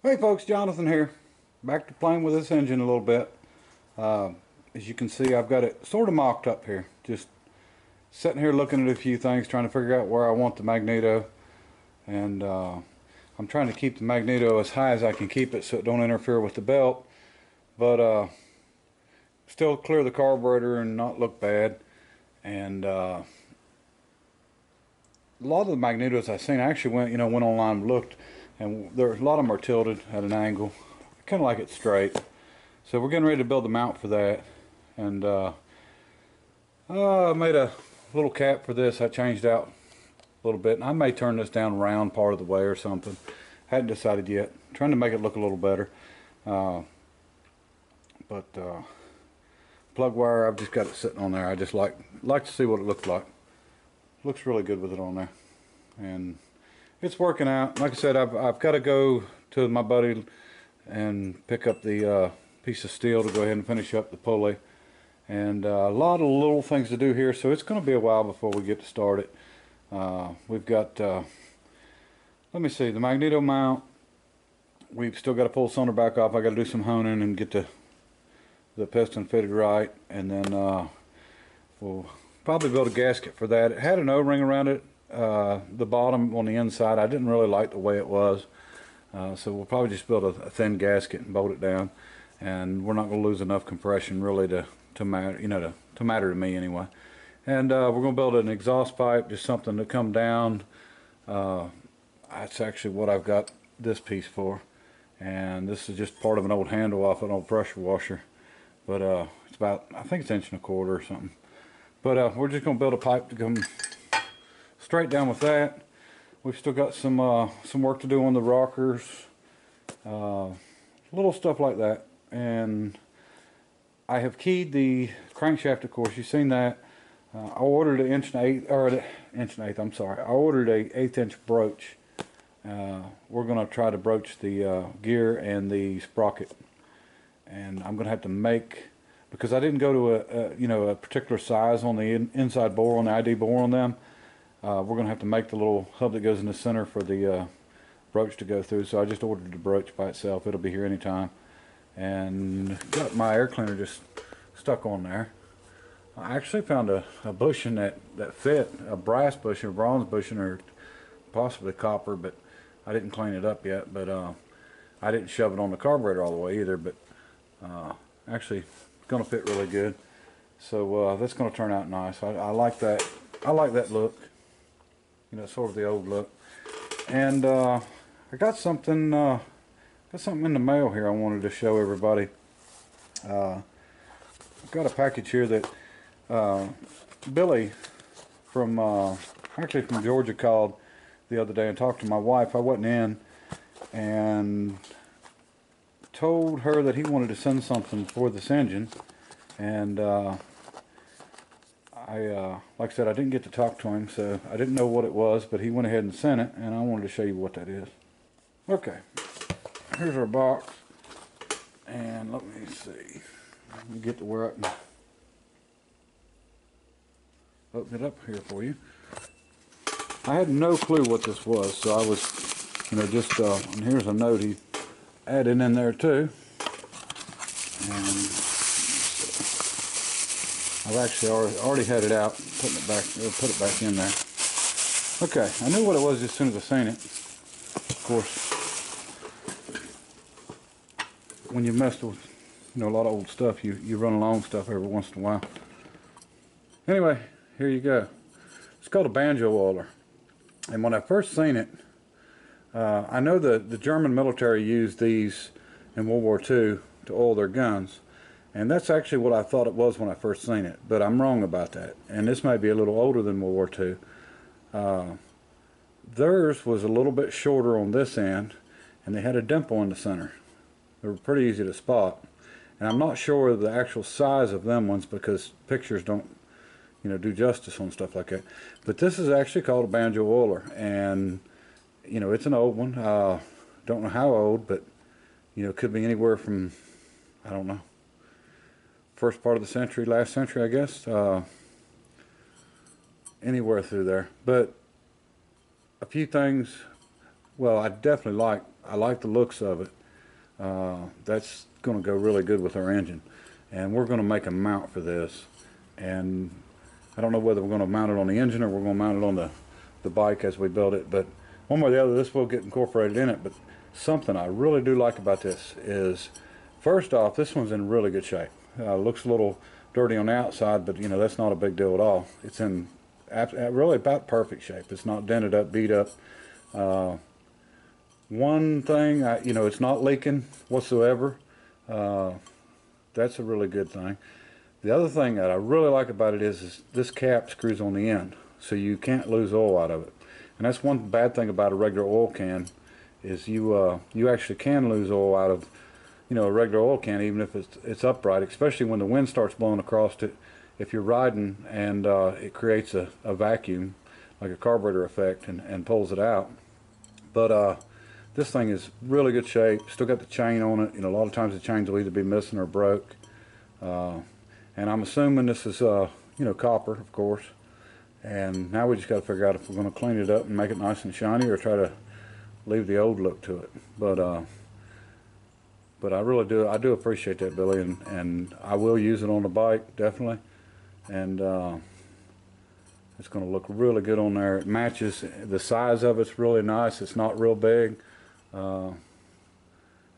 Hey folks, Jonathan here. Back to playing with this engine a little bit. As you can see, I've got it sort of mocked up here. Just sitting here looking at a few things, trying to figure out where I want the magneto. And I'm trying to keep the magneto as high as I can keep it so it don't interfere with the belt. But still clear the carburetor and not look bad. And a lot of the magnetos I've seen, I actually went online and looked. And a lot of them are tilted at an angle. I kind of like it straight. So we're getting ready to build the mount for that. And I made a little cap for this. I changed out a little bit. And I may turn this down round part of the way or something. Hadn't decided yet. Trying to make it look a little better. Plug wire, I've just got it sitting on there. I just like to see what it looks like. Looks really good with it on there. And it's working out. Like I said, I've got to go to my buddy and pick up the piece of steel to go ahead and finish up the pulley. And a lot of little things to do here, so it's going to be a while before we get to start it. We've got, let me see, the magneto mount. We've still got to pull the cylinder back off. I got to do some honing and get the piston fitted right. And then we'll probably build a gasket for that. It had an O-ring around it. The bottom on the inside, I didn't really like the way it was, so we'll probably just build a thin gasket and bolt it down, and we're not going to lose enough compression really to matter, to matter to me anyway. And we're going to build an exhaust pipe, just something to come down. That's actually what I've got this piece for, and this is just part of an old handle off an old pressure washer, but it's about, I think it's 1.25 inches or something. But we're just going to build a pipe to come straight down with that. We've still got some work to do on the rockers, little stuff like that. And I have keyed the crankshaft, of course. You've seen that. I ordered an 1.8 I'm sorry. I ordered a 1/8 inch broach. We're going to try to broach the gear and the sprocket, and I'm going to have to make, because I didn't go to a particular size on the inside bore, on the ID bore on them. We're going to have to make the little hub that goes in the center for the broach to go through, so I just ordered the broach by itself. It'll be here anytime. And got my air cleaner just stuck on there. I actually found a bushing that fit, a brass bushing, a bronze bushing, or possibly copper, but I didn't clean it up yet. But I didn't shove it on the carburetor all the way either, but actually it's going to fit really good. So that's going to turn out nice. I like that. I like that look. Sort of the old look. And I got something in the mail here I wanted to show everybody. I've got a package here that Billy from actually from Georgia called the other day and talked to my wife. I wasn't in, and told her that he wanted to send something for this engine. And like I said, I didn't get to talk to him, so I didn't know what it was, but he went ahead and sent it, and I wanted to show you what that is. Okay, here's our box, and let me see. Let me get to where I can open it up here for you. I had no clue what this was, so I was, just, and here's a note he added in there too. And I've actually already had it out, put it back in there. Okay, I knew what it was as soon as I seen it. Of course, when you mess with a lot of old stuff, you run along stuff every once in a while. Anyway, here you go. It's called a banjo oiler. And when I first seen it, I know the German military used these in World War II to oil their guns. And that's actually what I thought it was when I first seen it, but I'm wrong about that. And this may be a little older than World War II. Theirs was a little bit shorter on this end, and they had a dimple in the center. They were pretty easy to spot. And I'm not sure of the actual size of them ones, because pictures don't, do justice on stuff like that. But this is actually called a banjo oiler, and it's an old one. Don't know how old, but it could be anywhere from, I don't know, first part of the century, last century, I guess, anywhere through there. But a few things, well, I like the looks of it. That's going to go really good with our engine. And we're going to make a mount for this. And I don't know whether we're going to mount it on the engine or we're going to mount it on the bike as we build it. But one way or the other, this will get incorporated in it. But something I really do like about this is, first off, this one's in really good shape. Looks a little dirty on the outside, but you know, that's not a big deal at all. It's in really about perfect shape. It's not dented up, beat up. One thing, you know, it's not leaking whatsoever. That's a really good thing. The other thing that I really like about it is this cap screws on the end, so you can't lose oil out of it. And that's one bad thing about a regular oil can, is you actually can lose oil out of, you know, a regular oil can, even if it's upright, especially when the wind starts blowing across it. If you're riding and it creates a vacuum, like a carburetor effect, and pulls it out. But this thing is really good shape. Still got the chain on it. You know, a lot of times the chains will either be missing or broke. And I'm assuming this is, you know, copper, of course. And now we just got to figure out if we're going to clean it up and make it nice and shiny, or try to leave the old look to it. But I really do. I do appreciate that, Billy, and I will use it on the bike, definitely. And it's going to look really good on there. It matches, the size of it's really nice. It's not real big. And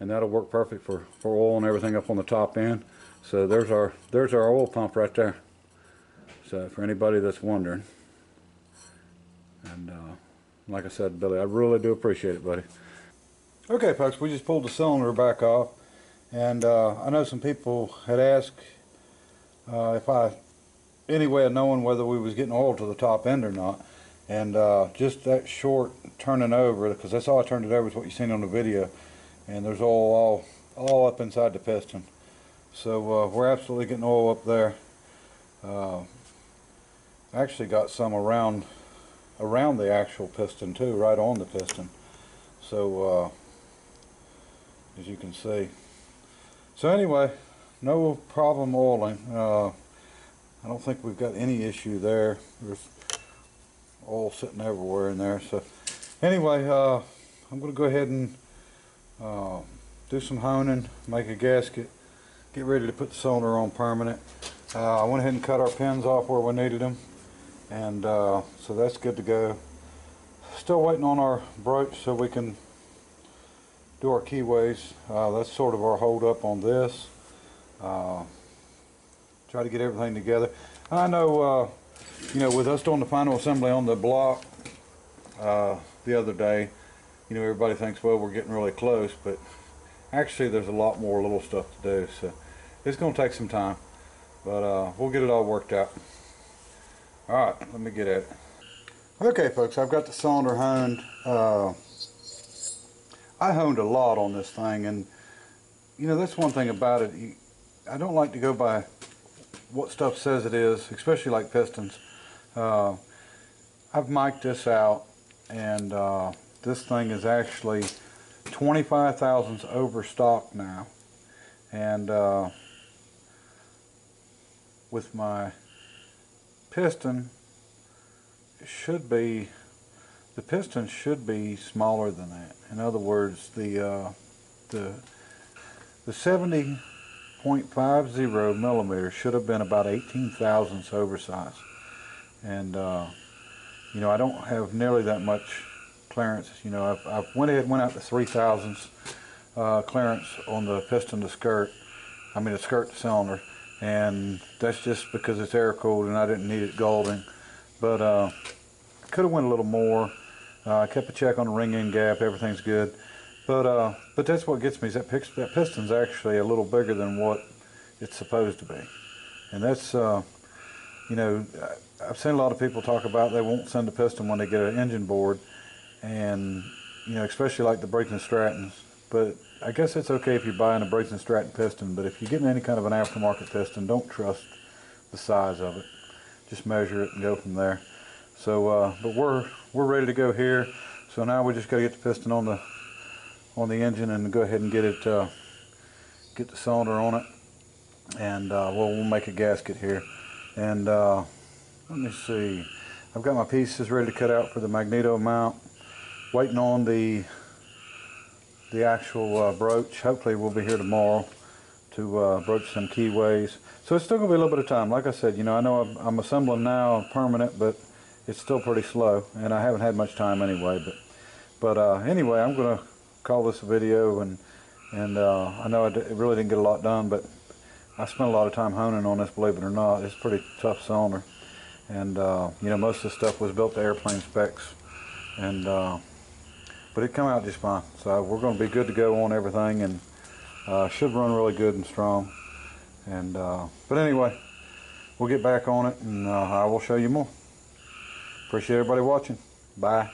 that'll work perfect for oil and everything up on the top end. So there's our oil pump right there. So for anybody that's wondering. And like I said, Billy, I really do appreciate it, buddy. Okay, folks, we just pulled the cylinder back off, and I know some people had asked if any way of knowing whether we was getting oil to the top end or not. And just that short turning over, because that's all I turned it over, is what you seen on the video, and there's oil all up inside the piston. So we're absolutely getting oil up there. Actually got some around the actual piston too, right on the piston. So as you can see. So anyway, no problem oiling. I don't think we've got any issue there. There's oil sitting everywhere in there. So anyway, I'm going to go ahead and do some honing, make a gasket, get ready to put the cylinder on permanent. I went ahead and cut our pins off where we needed them, and so that's good to go. Still waiting on our broach so we can do our keyways. That's sort of our hold up on this. Try to get everything together. I know, you know, with us doing the final assembly on the block the other day, you know, everybody thinks, well, we're getting really close, but actually there's a lot more little stuff to do, so it's going to take some time, but we'll get it all worked out. Alright, let me get at it. Okay, folks, I've got the cylinder honed. I honed a lot on this thing, and you know, that's one thing about it. I don't like to go by what stuff says it is, especially like pistons. I've mic'd this out, and this thing is actually 25 thousandths over stock now, and with my piston, the piston should be smaller than that. In other words, the 70.50 millimeters should have been about 18 thousandths oversized, and you know, I don't have nearly that much clearance. You know, I went out to 3 thousandths clearance on the piston to skirt. I mean, the skirt to cylinder, and that's just because it's air cooled and I didn't need it galding. But I could have went a little more. I kept a check on the ring end gap. Everything's good. But that's what gets me, is that piston's actually a little bigger than what it's supposed to be. And that's, you know, I've seen a lot of people talk about they won't send a piston when they get an engine board, and you know, especially like the Briggs & Strattons. But I guess it's okay if you're buying a Briggs & Stratton piston, but if you're getting any kind of an aftermarket piston, don't trust the size of it. Just measure it and go from there. So, but we're ready to go here. So now we just got to get the piston on the engine and go ahead and get it, get the cylinder on it, and we'll make a gasket here. And let me see. I've got my pieces ready to cut out for the magneto mount. Waiting on the the actual broach. Hopefully we'll be here tomorrow to broach some keyways. So it's still going to be a little bit of time. Like I said, you know, I know I'm assembling now permanent, but it's still pretty slow, and I haven't had much time anyway. But anyway, I'm going to call this a video, and I know I really didn't get a lot done, but I spent a lot of time honing on this, believe it or not. It's a pretty tough cylinder, and you know, most of the stuff was built to airplane specs, and but it come out just fine. So we're going to be good to go on everything, and should run really good and strong. And but anyway, we'll get back on it, and I will show you more. Appreciate everybody watching. Bye.